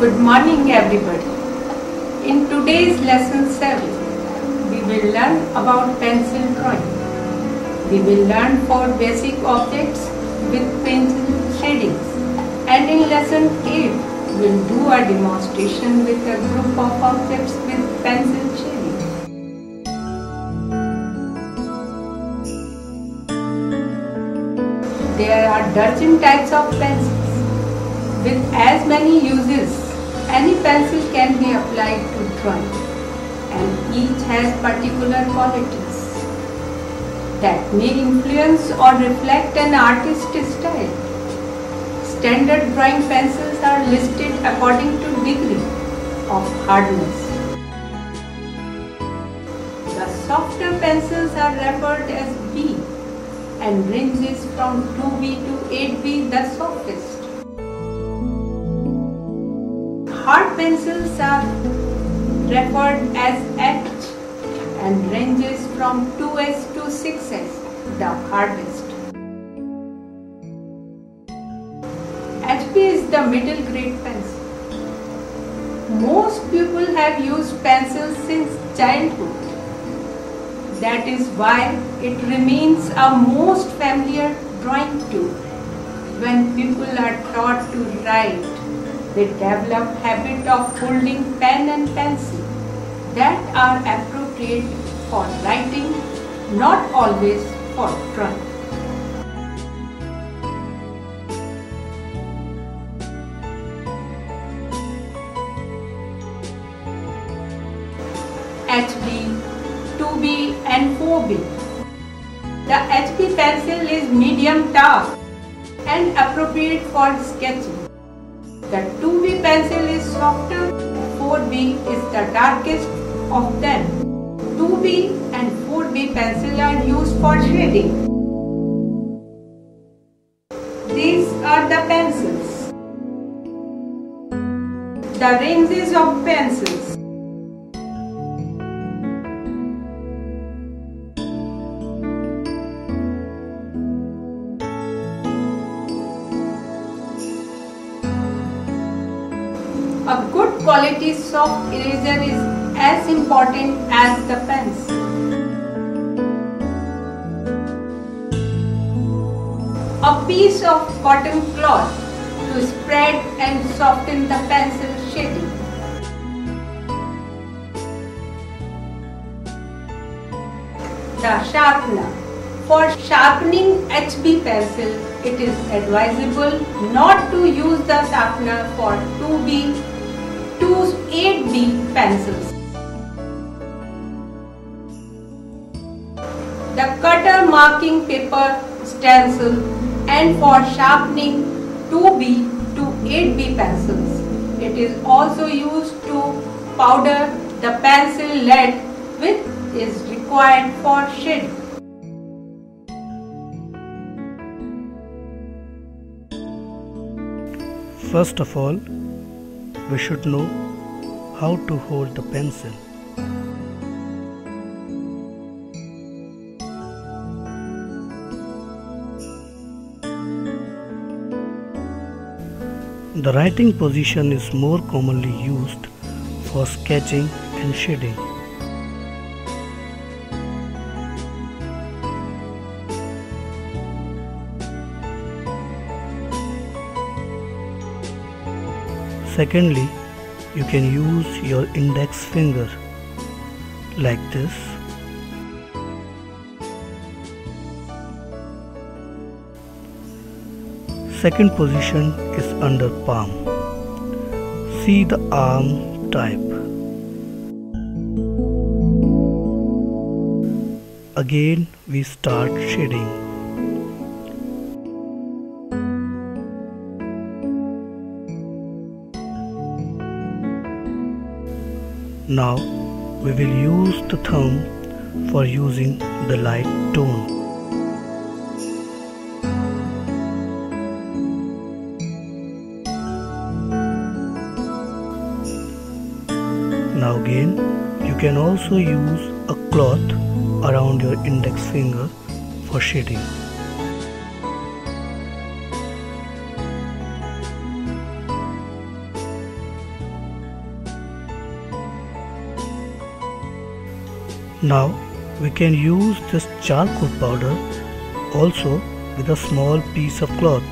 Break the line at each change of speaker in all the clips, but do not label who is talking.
Good morning everybody. In today's lesson 7, we will learn about pencil drawing. We will learn 4 basic objects with pencil shadings. And in lesson 8, we will do a demonstration with a group of objects with pencil shadings. There are dozen types of pencils. With as many uses, any pencil can be applied to drawing, and each has particular qualities that may influence or reflect an artist's style. Standard drawing pencils are listed according to degree of hardness. The softer pencils are referred as B, and ranges from 2B to 8B the softest. Hard pencils are referred as H and ranges from 2S to 6S, the hardest. HB is the middle grade pencil. Most people have used pencils since childhood. That is why it remains a most familiar drawing tool. When people are taught to write, they develop habit of holding pen and pencil that are appropriate for writing, not always for drawing. HB, 2B and 4B. The HB pencil is medium dark and appropriate for sketching. The 2B pencil is softer, 4B is the darkest of them. 2B and 4B pencil are used for shading. These are the pencils. The ranges of pencils. A good quality soft eraser is as important as the pencil. A piece of cotton cloth to spread and soften the pencil shading. The sharpener. For sharpening HB pencil, it is advisable not to use the sharpener for 2B to 8B pencils. The cutter marking paper stencil, and for sharpening 2B to 8B pencils. It is also used to powder the pencil lead which is required for shading.
First of all, we should know how to hold the pencil. The writing position is more commonly used for sketching and shading. Secondly, you can use your index finger like this. Second position is under palm. See the arm type. Again we start shading. Now we will use the thumb for using the light tone. Now again, you can also use a cloth around your index finger for shading. Now we can use this charcoal powder also with a small piece of cloth.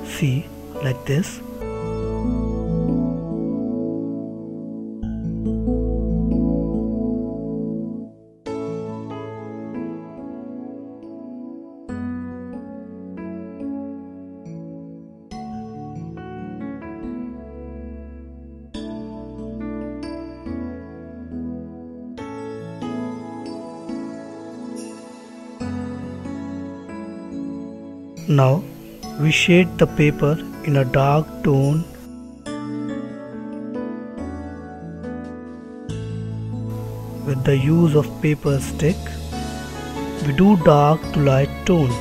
See, like this. Now we shade the paper in a dark tone with the use of paper stick. We do dark to light tone.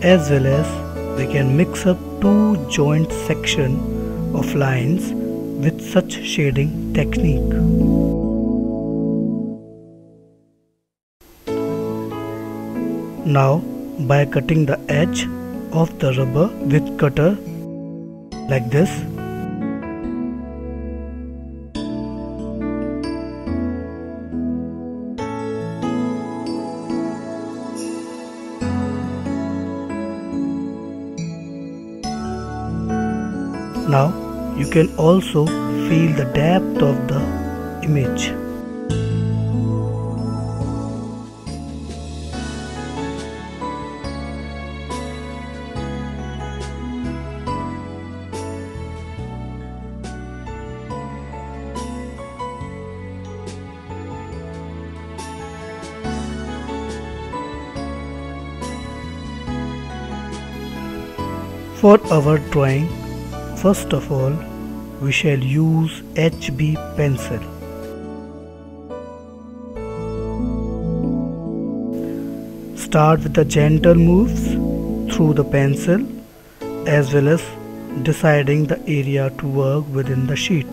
As well as we can mix up two joint section of lines with such shading technique. Now by cutting the edge of the rubber with cutter like this, now you can also feel the depth of the image. For our drawing, first of all, we shall use HB pencil. Start with the gentle moves through the pencil as well as deciding the area to work within the sheet.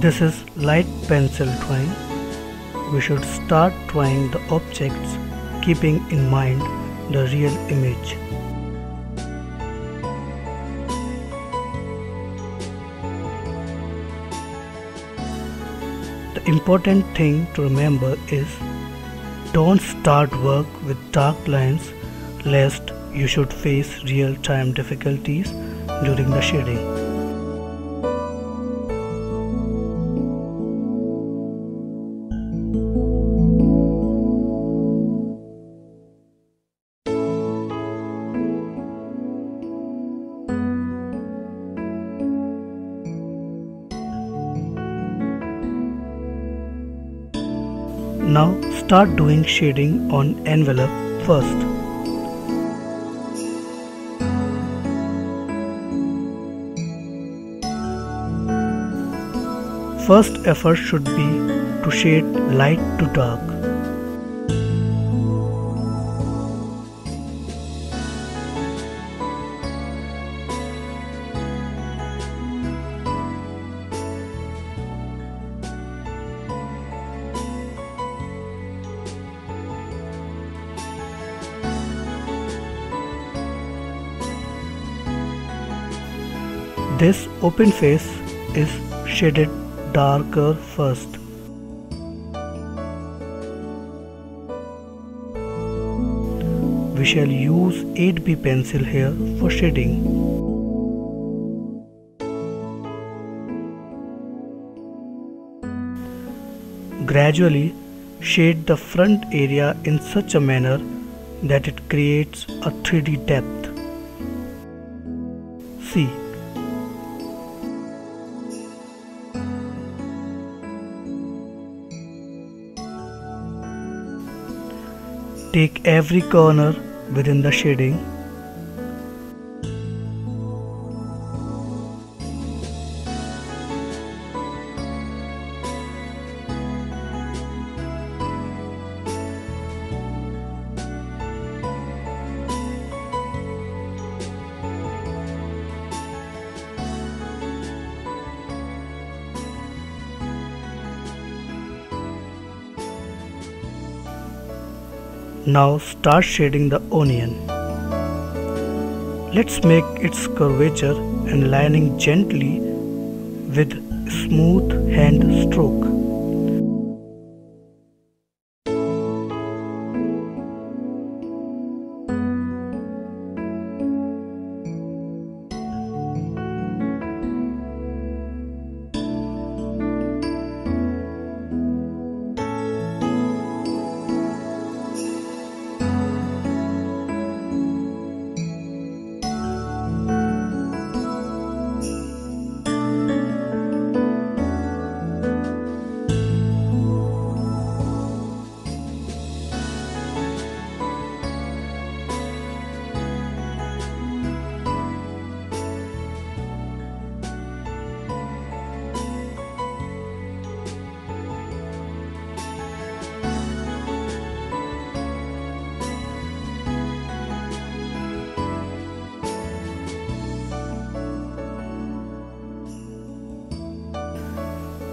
This is light pencil drawing. We should start drawing the objects keeping in mind the real image. The important thing to remember is don't start work with dark lines lest you should face real-time difficulties during the shading. Now start doing shading on envelope first. First effort should be to shade light to dark. This open face is shaded darker first. We shall use 8B pencil here for shading. Gradually shade the front area in such a manner that it creates a 3D depth. See, take every corner within the shading. Now start shading the onion. Let's make its curvature and lining gently with smooth hand stroke.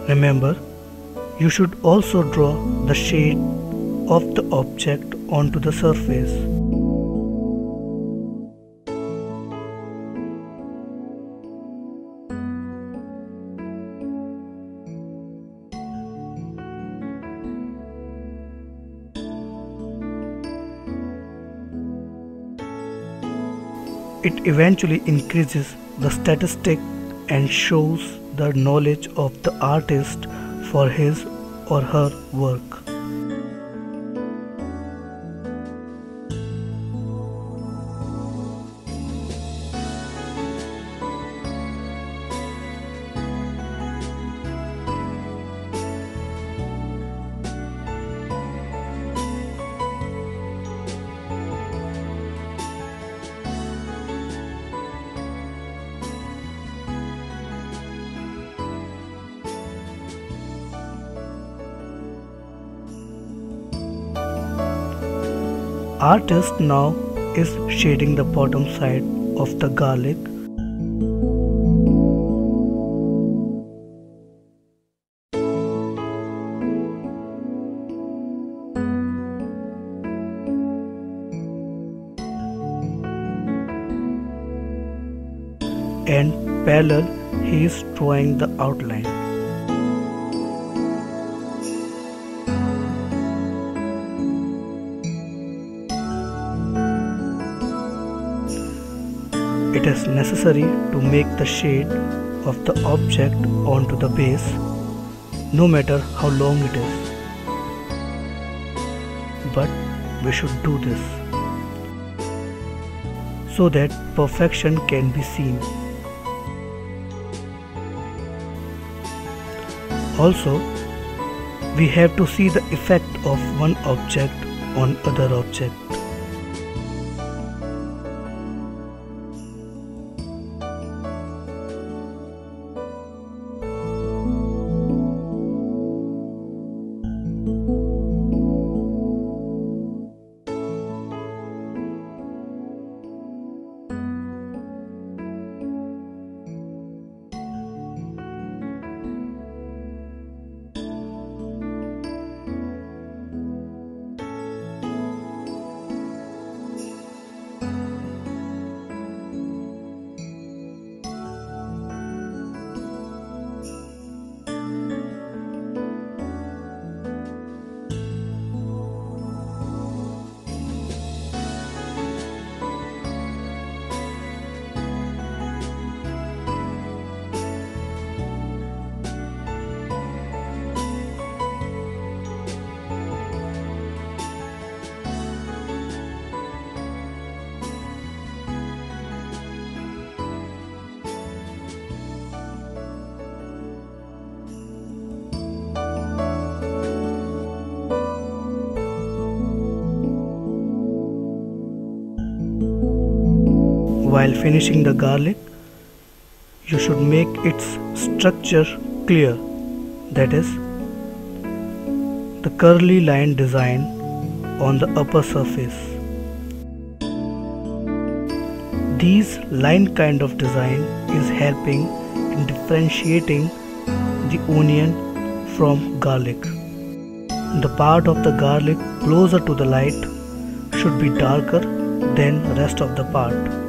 Remember, you should also draw the shade of the object onto the surface. It eventually increases the statistic and shows the knowledge of the artist for his or her work. Artist now is shading the bottom side of the garlic. And parallel he is drawing the outline. It is necessary to make the shade of the object onto the base, no matter how long it is. But we should do this so that perfection can be seen. Also, we have to see the effect of one object on other object. While finishing the garlic, you should make its structure clear, that is, the curly line design on the upper surface. This line kind of design is helping in differentiating the onion from garlic. The part of the garlic closer to the light should be darker than the rest of the part.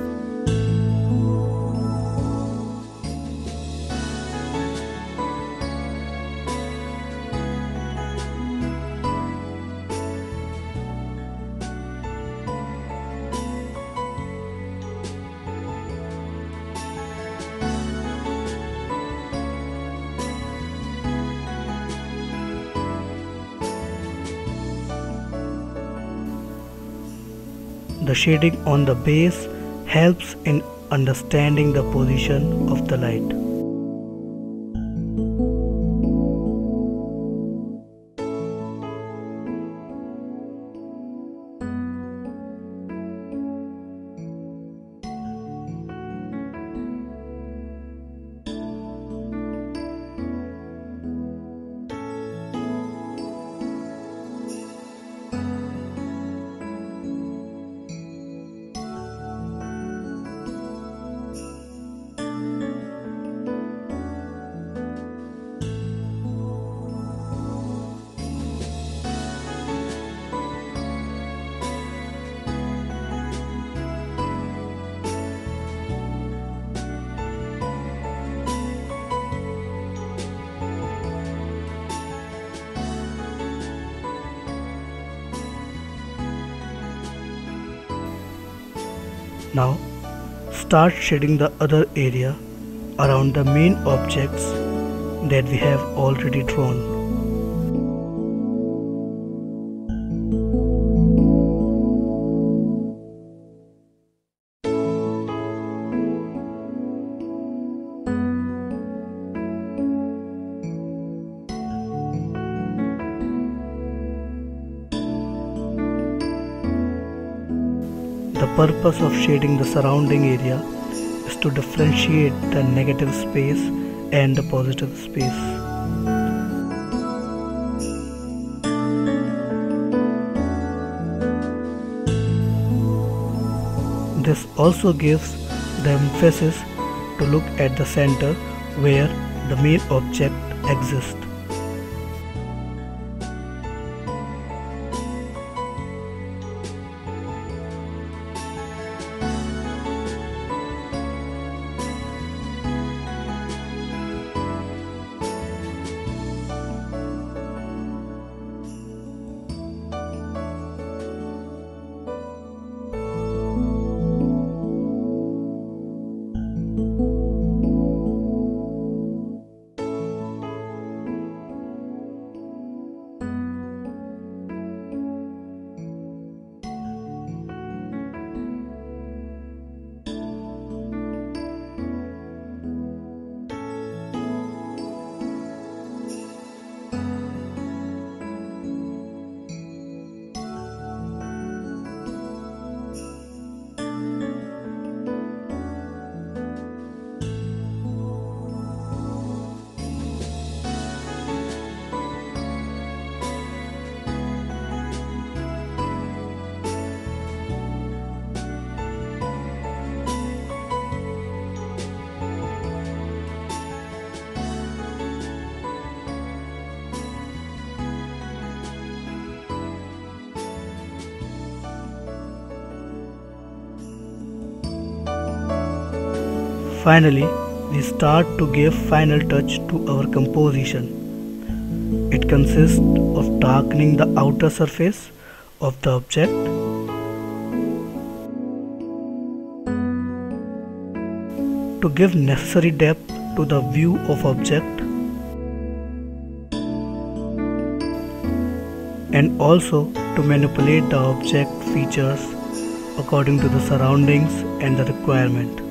The shading on the base helps in understanding the position of the light. Now start shading the other area around the main objects that we have already drawn. The purpose of shading the surrounding area is to differentiate the negative space and the positive space. This also gives the emphasis to look at the center where the main object exists. Finally, we start to give final touch to our composition. It consists of darkening the outer surface of the object, to give necessary depth to the view of object, and also to manipulate the object features according to the surroundings and the requirement.